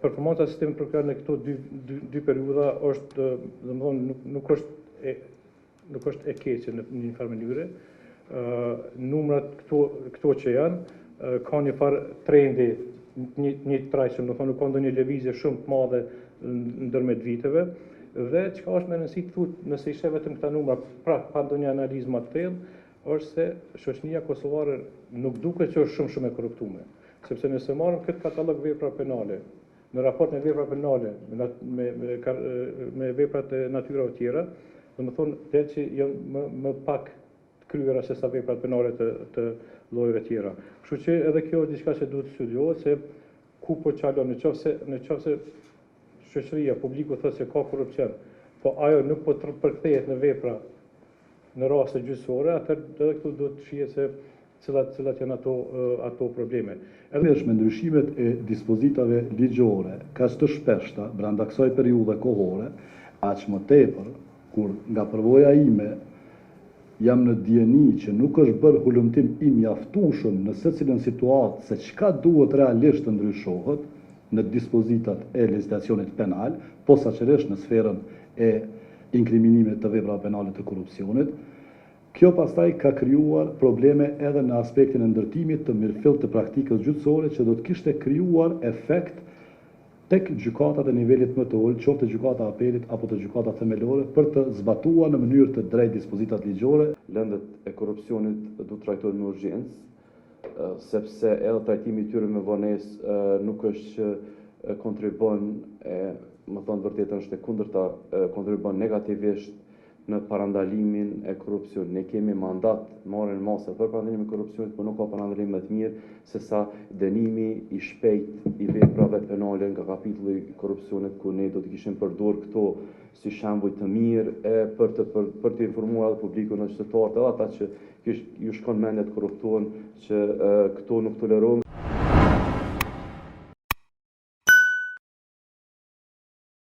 performanca e sistemit prokurar në këto dy periudha është, domethënë, nuk është e keqe në një farë mënyrë. Numrat këto që janë ka një farë trendi, një trajtshëm, domethënë nuk ka ndonjë lëvizje shumë të madhe ndërmjet viteve. Dhe çka është më rëndësishme këtu, nëse ishte vetëm këta numra, pra pa ndonjë analizë më të thellë, është se shoqëria kosovare nuk duket që është shumë e korruptuar. Sepse nëse marrim këtë katalog vepra penale, në raport me vepra penale, me veprat e natyrave tjera, domethënë del që janë më pak të kryera se sa veprat penale të llojeve tjera. Kështu që edhe kjo është diçka që duhet studiohet, se ku po çalon, nëse shoqëria, publiku thotë se ka korrupsion, po ajo nuk po përkthehet në vepra në raste gjyqësore, atëherë edhe këtu duhet të shihet se cilat janë ato probleme. Edhe me ndryshimet e dispozitave ligjore, kaq të shpeshta brenda kësaj periudhe kohore, aq më tepër kur nga përvoja ime jam në dieni që nuk është bërë hulumtim i mjaftueshëm në secilën situatë se çka duhet realisht të ndryshohet në dispozitat e legjislacionit penal, posaçërisht në sferën e inkriminimit të veprave penale të korrupsionit. Kjo pastaj ka krijuar probleme edhe në aspektin e ndërtimit të mirëfillt të praktikës gjyqësore, që do të kishte krijuar efekt tek gjykatat e nivelit më të ulët, qoftë gjykata e apelit apo të gjykata themelore, për të zbatuar në mënyrë të drejtë dispozitat ligjore. Lëndët e korrupsionit duhet trajtohen me urgjencë, sepse edhe trajtimi i tyre me vonesë nuk është që kontribon, më thonë vërtetën është e kundërta, kontribon negativisht në parandalimin e korrupsionit. Ne kemi mandat marrën në masë për parandalimin e korrupsionit, por nuk ka parandalim më të mirë se sa dënimi i shpejt i veprave penale nga kapitulli i korrupsionit, ku ne do të kishim përdorur këto si shembuj të mirë për të informuar edhe publikun, edhe qytetarët, edhe ata që ju shkon mendja të korruptohen, që këto nuk tolerohen.